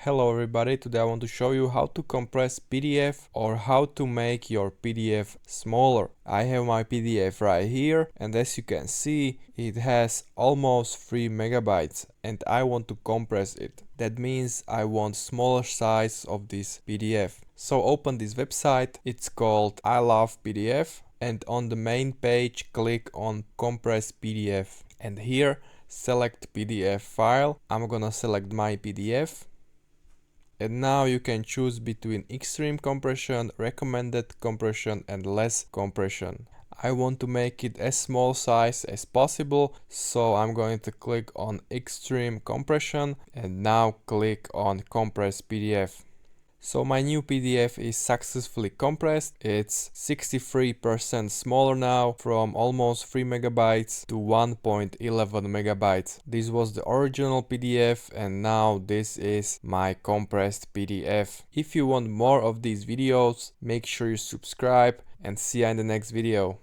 Hello everybody, today I want to show you how to compress PDF or how to make your PDF smaller. I have my PDF right here and as you can see it has almost 3 megabytes and I want to compress it. That means I want smaller size of this PDF. So open this website, it's called I Love PDF, and on the main page click on Compress PDF and here select PDF file. I'm gonna select my PDF. And now you can choose between extreme compression, recommended compression and less compression. I want to make it as small size as possible, so I'm going to click on extreme compression and now click on compress PDF. So my new PDF is successfully compressed. It's 63% smaller now, from almost 3 megabytes to 1.11 megabytes. This was the original PDF and now this is my compressed PDF. If you want more of these videos, make sure you subscribe and see you in the next video.